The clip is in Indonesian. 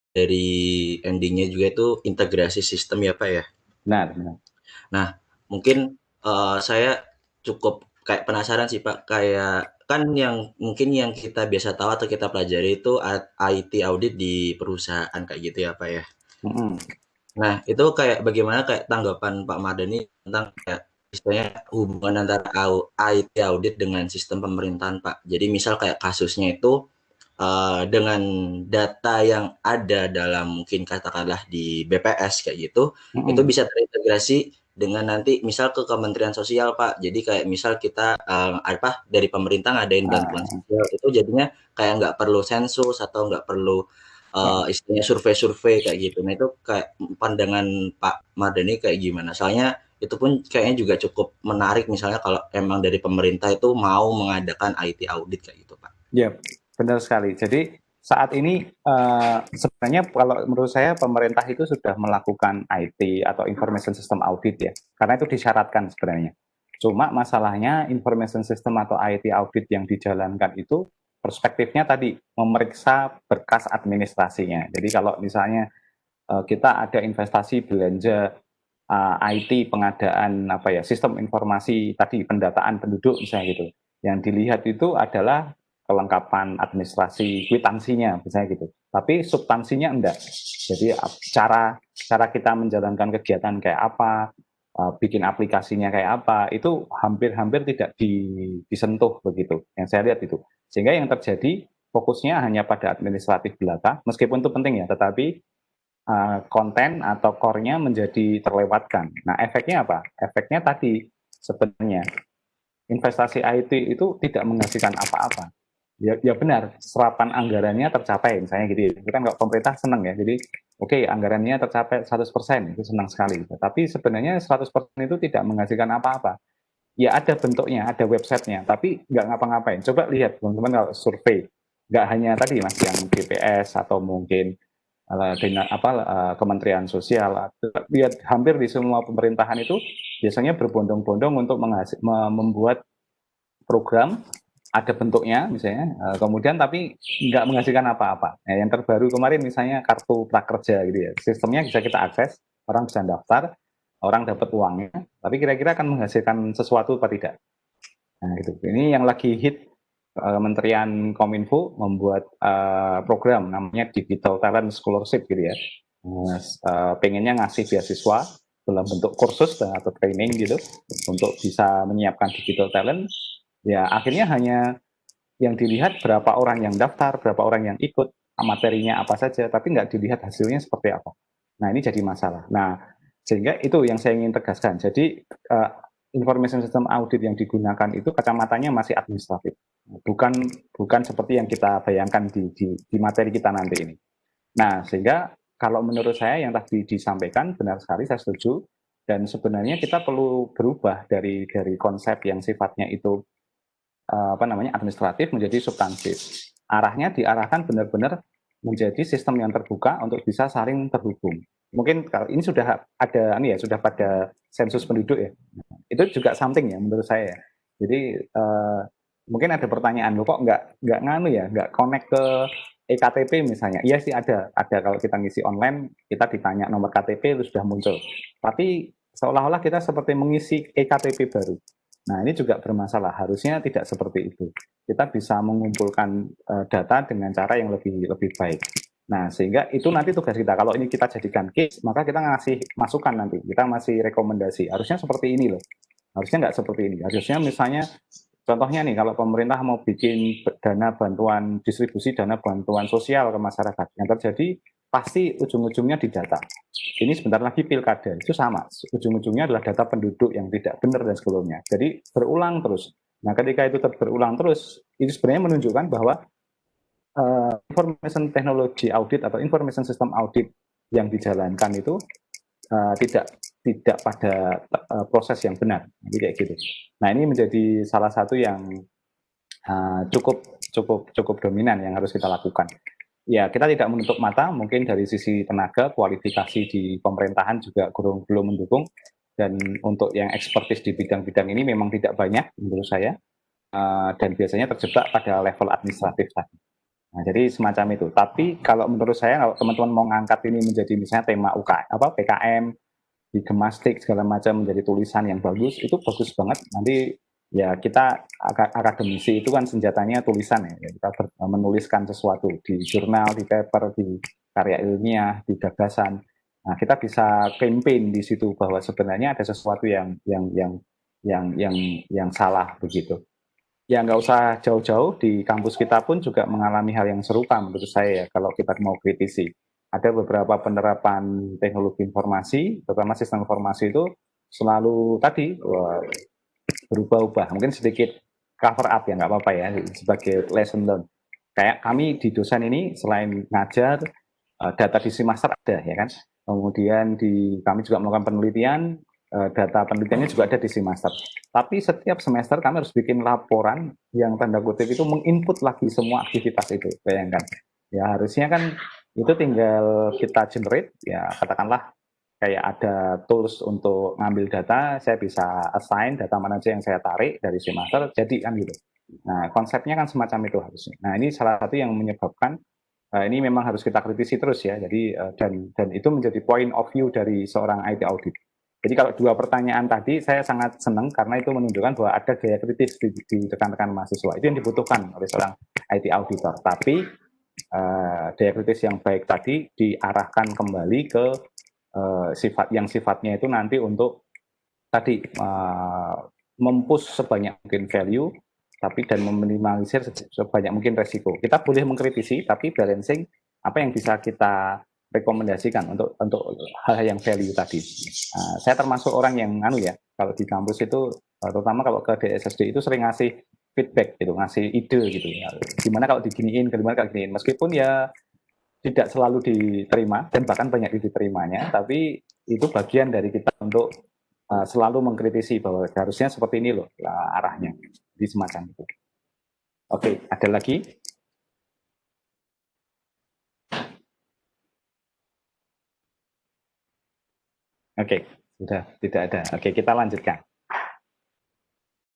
dari endingnya juga itu integrasi sistem ya Pak ya. Benar, benar. Nah, mungkin saya cukup kayak penasaran sih Pak, kayak kan yang mungkin yang kita biasa tahu atau kita pelajari itu IT audit di perusahaan kayak gitu ya Pak ya. Mm-mm. Nah, itu kayak bagaimana kayak tanggapan Pak Mardhani tentang kayak istilahnya hubungan antara IT audit dengan sistem pemerintahan Pak. Jadi misal kayak kasusnya itu dengan data yang ada dalam mungkin katakanlah di BPS kayak gitu, itu Mm-mm. bisa terintegrasi dengan nanti misal ke Kementerian Sosial Pak. Jadi kayak misal kita apa dari pemerintah ngadain bantuan Ah, sosial itu jadinya kayak nggak perlu sensus atau nggak perlu ah. istilahnya survei-survei kayak gitu. Nah itu kayak pandangan Pak Mardhani kayak gimana? Soalnya itu pun kayaknya juga cukup menarik misalnya kalau emang dari pemerintah itu mau mengadakan IT audit kayak gitu Pak. Ya, benar sekali. Jadi saat ini sebenarnya kalau menurut saya pemerintah itu sudah melakukan IT atau Information System Audit ya, karena itu disyaratkan sebenarnya. Cuma masalahnya Information System atau IT Audit yang dijalankan itu perspektifnya tadi memeriksa berkas administrasinya. Jadi kalau misalnya kita ada investasi belanja IT pengadaan apa ya sistem informasi tadi pendataan penduduk misalnya gitu. Yang dilihat itu adalah kelengkapan administrasi kwitansinya misalnya gitu. Tapi substansinya enggak. Jadi cara cara kita menjalankan kegiatan kayak apa, bikin aplikasinya kayak apa, itu hampir-hampir tidak disentuh begitu. Yang saya lihat itu. Sehingga yang terjadi fokusnya hanya pada administratif belaka, meskipun itu penting ya, tetapi konten atau core-nya menjadi terlewatkan. Nah, efeknya apa? Efeknya tadi sebenarnya investasi IT itu tidak menghasilkan apa-apa. Ya, ya benar, serapan anggarannya tercapai, misalnya gitu. Itu kan kalau pemerintah senang ya, jadi oke, anggarannya tercapai 100%, itu senang sekali. Tapi sebenarnya 100% itu tidak menghasilkan apa-apa. Ya ada bentuknya, ada websitenya, tapi nggak ngapa-ngapain. Coba lihat teman-teman kalau survei, nggak hanya tadi mas yang BPS atau mungkin Kementerian Sosial, lihat hampir di semua pemerintahan itu biasanya berbondong-bondong untuk membuat program ada bentuknya misalnya, kemudian tapi nggak menghasilkan apa-apa. Nah, yang terbaru kemarin misalnya kartu prakerja gitu ya, sistemnya bisa kita akses, orang bisa daftar, orang dapat uangnya, tapi kira-kira akan menghasilkan sesuatu apa tidak? Nah, itu. Ini yang lagi hit Kementerian Kominfo membuat program namanya Digital Talent Scholarship gitu ya. Pengennya ngasih beasiswa dalam bentuk kursus atau training gitu untuk bisa menyiapkan digital talent. Ya akhirnya hanya yang dilihat berapa orang yang daftar, berapa orang yang ikut, materinya apa saja, tapi nggak dilihat hasilnya seperti apa. Nah ini jadi masalah. Nah sehingga itu yang saya ingin tegaskan. Jadi information system audit yang digunakan itu kacamatanya masih administratif, bukan bukan seperti yang kita bayangkan di materi kita nanti ini. Nah sehingga kalau menurut saya yang tadi disampaikan benar sekali, saya setuju. Dan sebenarnya kita perlu berubah dari konsep yang sifatnya itu apa namanya administratif menjadi substantif. Arahnya diarahkan benar-benar menjadi sistem yang terbuka untuk bisa saling terhubung. Mungkin kalau ini sudah ada ini ya sudah pada sensus penduduk ya. Itu juga something ya menurut saya. Jadi mungkin ada pertanyaan lo kok nggak nganu ya nggak connect ke EKTP misalnya. Iya sih ada kalau kita ngisi online kita ditanya nomor KTP itu sudah muncul. Tapi seolah-olah kita seperti mengisi EKTP baru. Nah, ini juga bermasalah. Harusnya tidak seperti itu. Kita bisa mengumpulkan data dengan cara yang lebih lebih baik. Nah, sehingga itu nanti tugas kita. Kalau ini kita jadikan case, maka kita ngasih masukan nanti. Kita masih rekomendasi. Harusnya seperti ini loh. Harusnya nggak seperti ini. Harusnya misalnya, contohnya nih, kalau pemerintah mau bikin dana bantuan, distribusi dana bantuan sosial ke masyarakat, yang terjadi pasti ujung-ujungnya di data. Ini sebentar lagi pilkada, itu sama. Ujung-ujungnya adalah data penduduk yang tidak benar dan sebelumnya. Jadi berulang terus. Nah, ketika itu berulang terus, itu sebenarnya menunjukkan bahwa information technology audit atau information system audit yang dijalankan itu tidak tidak pada proses yang benar. Jadi kayak gitu. Nah, ini menjadi salah satu yang cukup cukup cukup dominan yang harus kita lakukan. Ya, kita tidak menutup mata, mungkin dari sisi tenaga, kualifikasi di pemerintahan juga belum mendukung, dan untuk yang ekspertis di bidang-bidang ini memang tidak banyak menurut saya, dan biasanya terjebak pada level administratif tadi. Nah, jadi semacam itu. Tapi kalau menurut saya, kalau teman-teman mau ngangkat ini menjadi misalnya tema PKM, digemastik segala macam menjadi tulisan yang bagus, itu bagus banget. Nanti ya kita akademisi itu kan senjatanya tulisan ya. Kita menuliskan sesuatu di jurnal, di paper, di karya ilmiah, di gagasan. Nah, kita bisa campaign di situ bahwa sebenarnya ada sesuatu yang salah begitu. Ya nggak usah jauh-jauh, di kampus kita pun juga mengalami hal yang serupa menurut saya ya, kalau kita mau kritisi. Ada beberapa penerapan teknologi informasi, terutama sistem informasi itu selalu tadi berubah-ubah. Mungkin sedikit cover up ya, nggak apa-apa ya, sebagai lesson learn. Kayak kami di dosen ini selain ngajar, data di semester ada ya kan. Kemudian kami juga melakukan penelitian, data penelitiannya juga ada di semester. Tapi setiap semester kami harus bikin laporan yang tanda kutip itu menginput lagi semua aktivitas itu. Bayangkan. Ya harusnya kan itu tinggal kita generate, ya katakanlah kayak ada tools untuk ngambil data, saya bisa assign data mana aja yang saya tarik dari semester, jadi kan gitu. Nah, konsepnya kan semacam itu harusnya. Nah, ini salah satu yang menyebabkan ini memang harus kita kritisi terus ya. Jadi dan itu menjadi point of view dari seorang IT audit. Jadi kalau dua pertanyaan tadi saya sangat senang karena itu menunjukkan bahwa ada gaya kritis di rekan-rekan mahasiswa. Itu yang dibutuhkan oleh seorang IT auditor. Tapi daya kritis yang baik tadi diarahkan kembali ke sifatnya itu nanti untuk tadi mempush sebanyak mungkin value, tapi dan meminimalisir sebanyak mungkin resiko. Kita boleh mengkritisi, tapi balancing apa yang bisa kita rekomendasikan untuk hal-hal yang value tadi. Saya termasuk orang yang ya, kalau di kampus itu terutama kalau ke DSSD itu sering ngasih feedback gitu, ngasih ide gitu ya. Gimana kalau diginiin, gimana kalau diginiin. Meskipun ya tidak selalu diterima dan bahkan banyak diterimanya, tapi itu bagian dari kita untuk selalu mengkritisi bahwa harusnya seperti ini loh arahnya di semacam itu. Oke, ada lagi? Oke, sudah tidak ada. Oke, kita lanjutkan.